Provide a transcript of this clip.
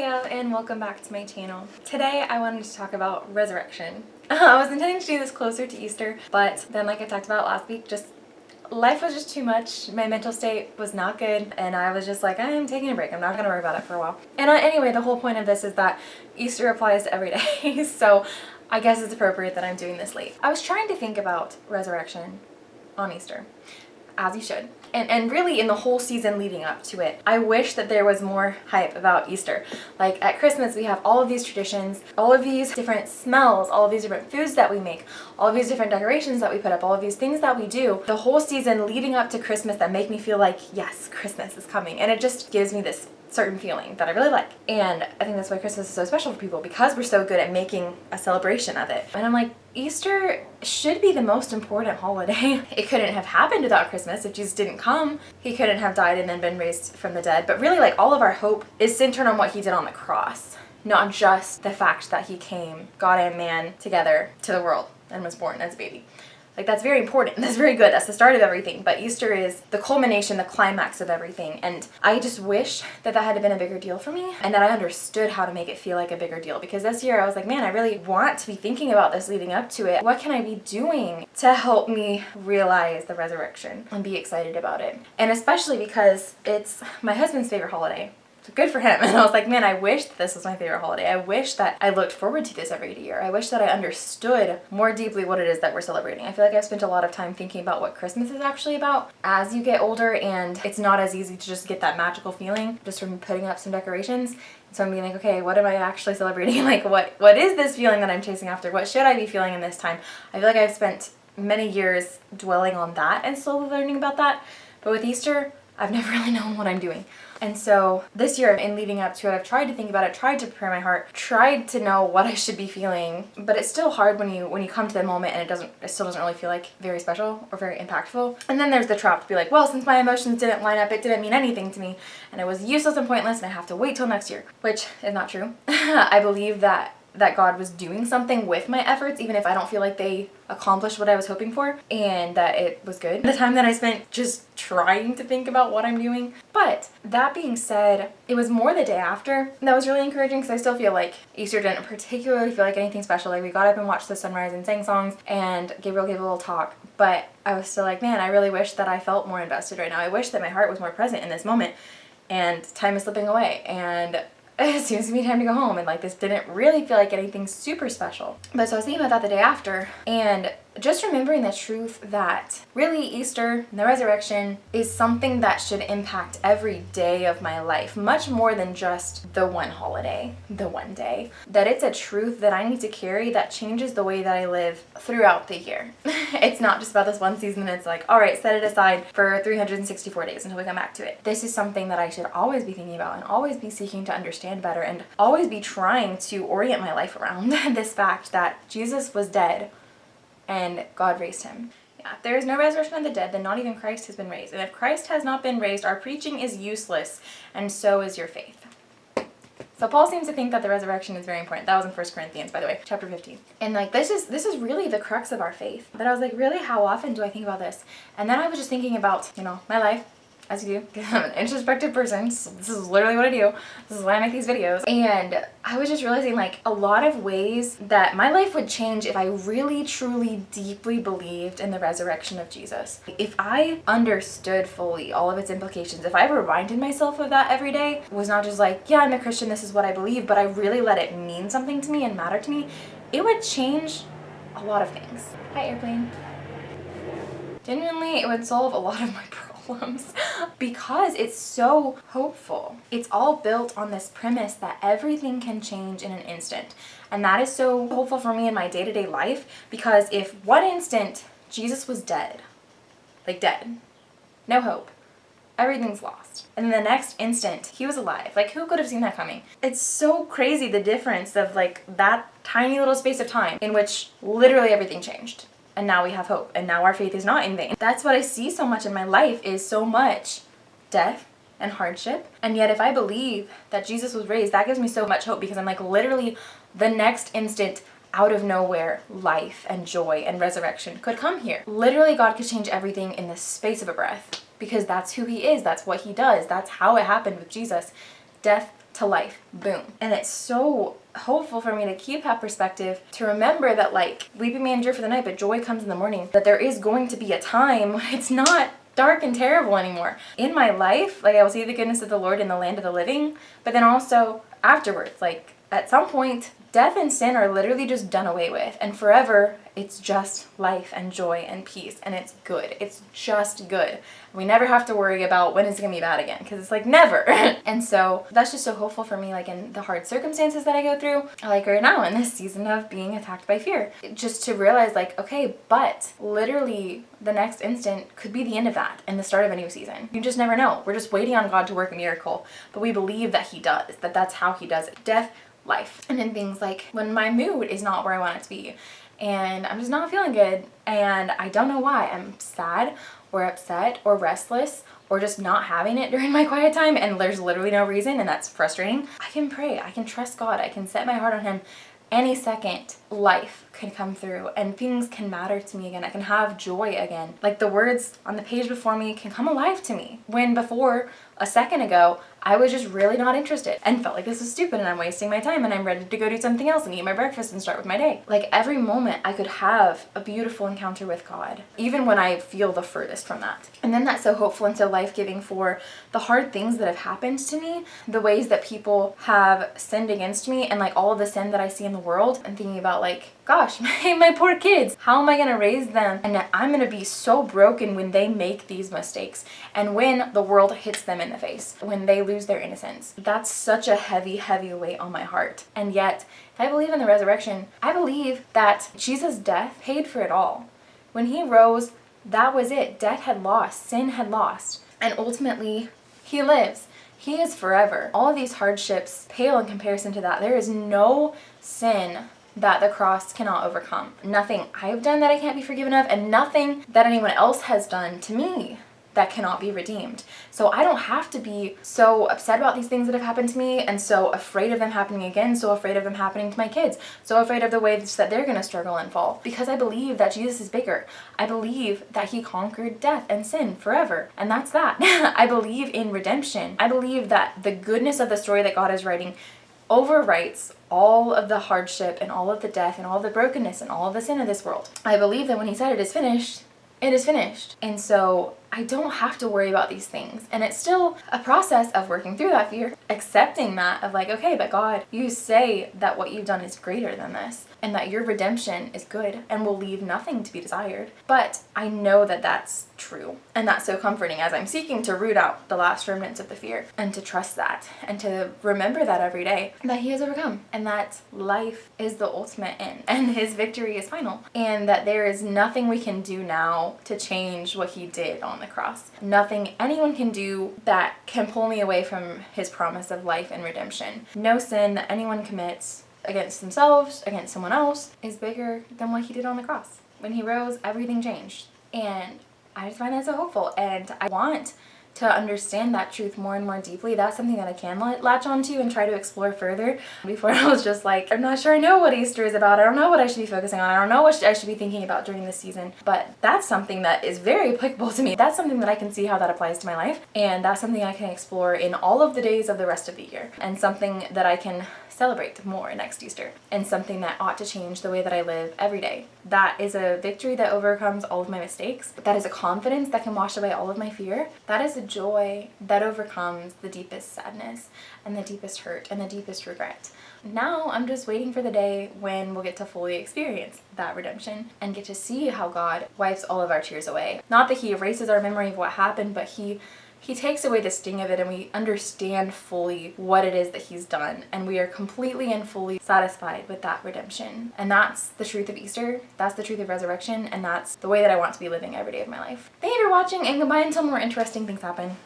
Hiya and welcome back to my channel. Today I wanted to talk about resurrection. I was intending to do this closer to Easter, but then like I talked about last week, life was just too much. My mental state was not good and I was just like, I'm taking a break. I'm not going to worry about it for a while. And anyway, the whole point of this is that Easter applies to every day. So I guess it's appropriate that I'm doing this late. I was trying to think about resurrection on Easter, as you should. And really in the whole season leading up to it, I wish that there was more hype about Easter. Like at Christmas, we have all of these traditions, all of these different smells, all of these different foods that we make, all of these different decorations that we put up, all of these things that we do. The whole season leading up to Christmas that make me feel like, yes, Christmas is coming. And it just gives me this certain feeling that I really like. And I think that's why Christmas is so special for people, because we're so good at making a celebration of it. And I'm like, Easter should be the most important holiday. It couldn't have happened without Christmas if Jesus didn't come. He couldn't have died and then been raised from the dead. But really, like, all of our hope is centered on what he did on the cross, not just the fact that he came, God and man, together to the world and was born as a baby. Like, that's very important. That's very good. That's the start of everything. But Easter is the culmination, the climax of everything. And I just wish that that had been a bigger deal for me and that I understood how to make it feel like a bigger deal. Because this year I was like, man, I really want to be thinking about this leading up to it. What can I be doing to help me realize the resurrection and be excited about it? And especially because it's my husband's favorite holiday. So good for him. And I was like, man, I wish that this was my favorite holiday. I wish that I looked forward to this every year. I wish that I understood more deeply what it is that we're celebrating. I feel like I've spent a lot of time thinking about what Christmas is actually about as you get older, and it's not as easy to just get that magical feeling just from putting up some decorations. So I'm being like, okay, what am I actually celebrating? Like, what is this feeling that I'm chasing after? What should I be feeling in this time? I feel like I've spent many years dwelling on that and slowly learning about that. But with Easter, I've never really known what I'm doing. And so this year, in leading up to it, I've tried to think about it, tried to prepare my heart, tried to know what I should be feeling. But it's still hard when you come to the moment and it still doesn't really feel like very special or very impactful. And then there's the trap to be like, well, since my emotions didn't line up, it didn't mean anything to me, and it was useless and pointless, and I have to wait till next year, which is not true. I believe that God was doing something with my efforts, even if I don't feel like they accomplished what I was hoping for, and that it was good. The time that I spent just trying to think about what I'm doing. But that being said, it was more the day after that was really encouraging, because I still feel like Easter didn't particularly feel like anything special. Like, we got up and watched the sunrise and sang songs, and Gabriel gave a little talk, but I was still like, man, I really wish that I felt more invested right now. I wish that my heart was more present in this moment, and time is slipping away, and it seems to be time to go home, and like, this didn't really feel like anything super special. But so I was thinking about that the day after, and just remembering the truth that really Easter and the resurrection is something that should impact every day of my life, much more than just the one holiday, the one day. That it's a truth that I need to carry that changes the way that I live throughout the year. It's not just about this one season, it's like, all right, set it aside for 364 days until we come back to it. This is something that I should always be thinking about and always be seeking to understand better, and always be trying to orient my life around this fact that Jesus was dead and God raised him. Yeah, if there is no resurrection of the dead, then not even Christ has been raised. And if Christ has not been raised, our preaching is useless, and so is your faith. So Paul seems to think that the resurrection is very important. That was in 1 Corinthians, by the way, chapter 15. And like, this is really the crux of our faith. But I was like, really, how often do I think about this? And then I was just thinking about, my life, as you do. I'm an introspective person. So this is literally what I do. This is why I make these videos. And I was just realizing, like, a lot of ways that my life would change if I really, truly, deeply believed in the resurrection of Jesus. If I understood fully all of its implications, if I reminded myself of that every day, was not just like, yeah, I'm a Christian, this is what I believe, but I really let it mean something to me and matter to me, it would change a lot of things. Hi, airplane. Genuinely, it would solve a lot of my problems. Because it's so hopeful. It's all built on this premise that everything can change in an instant. And that is so hopeful for me in my day-to-day life, because if one instant Jesus was dead, like dead, no hope, everything's lost, and then the next instant he was alive, like, who could have seen that coming? It's so crazy, the difference of like that tiny little space of time in which literally everything changed. And now we have hope, and now our faith is not in vain. That's what I see so much in my life, is so much death and hardship. And yet if I believe that Jesus was raised, that gives me so much hope, because I'm like, literally the next instant, out of nowhere, life and joy and resurrection could come here. Literally, God could change everything in the space of a breath, because that's who he is, that's what he does, that's how it happened with Jesus. Death to life. Boom. And it's so hopeful for me to keep that perspective, to remember that like weeping may endure for the night, but joy comes in the morning, that there is going to be a time when it's not dark and terrible anymore. In my life, like I will see the goodness of the Lord in the land of the living, but then also afterwards, like at some point, death and sin are literally just done away with, and forever it's just life and joy and peace, and it's good. It's just good. We never have to worry about when it's gonna be bad again, because it's like never. And so that's just so hopeful for me, like in the hard circumstances that I go through, like right now in this season of being attacked by fear, just to realize like, okay, but literally the next instant could be the end of that and the start of a new season. You just never know. We're just waiting on God to work a miracle, but we believe that he does, that that's how he does it. Death, life. And in things like when my mood is not where I want it to be, and I'm just not feeling good, and I don't know why. I'm sad or upset or restless or just not having it during my quiet time, and there's literally no reason, and that's frustrating. I can pray. I can trust God. I can set my heart on him. Any second, life can come through and things can matter to me again. I can have joy again. Like the words on the page before me can come alive to me. When before, a second ago, I was just really not interested and felt like this is stupid and I'm wasting my time and I'm ready to go do something else and eat my breakfast and start with my day. Like every moment I could have a beautiful encounter with God, even when I feel the furthest from that. And then that's so hopeful and so life-giving for the hard things that have happened to me, the ways that people have sinned against me, and like all of the sin that I see in the world, and thinking about like, gosh, my poor kids, how am I gonna raise them? And I'm gonna be so broken when they make these mistakes and when the world hits them in the face, when they lose their innocence. That's such a heavy, heavy weight on my heart. And yet, if I believe in the resurrection, I believe that Jesus' death paid for it all. When he rose, that was it. Death had lost, sin had lost, and ultimately, he lives. He is forever. All of these hardships pale in comparison to that. There is no sin that the cross cannot overcome. Nothing I've done that I can't be forgiven of, and nothing that anyone else has done to me that cannot be redeemed. So I don't have to be so upset about these things that have happened to me and so afraid of them happening again, so afraid of them happening to my kids, so afraid of the ways that they're gonna struggle and fall. Because I believe that Jesus is bigger. I believe that he conquered death and sin forever. And that's that. I believe in redemption. I believe that the goodness of the story that God is writing overwrites all of the hardship and all of the death and all of the brokenness and all of the sin of this world. I believe that when he said it is finished, it is finished. And so I don't have to worry about these things. And it's still a process of working through that fear, accepting that of like, okay, but God, you say that what you've done is greater than this and that your redemption is good and will leave nothing to be desired. But I know that that's true. And that's so comforting as I'm seeking to root out the last remnants of the fear and to trust that and to remember that every day, that he has overcome and that life is the ultimate end and his victory is final, and that there is nothing we can do now to change what he did on the cross. Nothing anyone can do that can pull me away from his promise of life and redemption. No sin that anyone commits against themselves, against someone else, is bigger than what he did on the cross. When he rose, everything changed. And I just find that so hopeful, and I want to understand that truth more and more deeply. That's something that I can latch onto and try to explore further. Before I was just like, I'm not sure I know what Easter is about. I don't know what I should be focusing on. I don't know what I should be thinking about during this season. But that's something that is very applicable to me. That's something that I can see how that applies to my life. And that's something I can explore in all of the days of the rest of the year. And something that I can celebrate more next Easter, and something that ought to change the way that I live every day. That is a victory that overcomes all of my mistakes. That is a confidence that can wash away all of my fear. That is a joy that overcomes the deepest sadness and the deepest hurt and the deepest regret. Now I'm just waiting for the day when we'll get to fully experience that redemption and get to see how God wipes all of our tears away. Not that he erases our memory of what happened, but he takes away the sting of it, and we understand fully what it is that he's done, and we are completely and fully satisfied with that redemption. And that's the truth of Easter, that's the truth of resurrection, and that's the way that I want to be living every day of my life. Thank you for watching, and goodbye until more interesting things happen.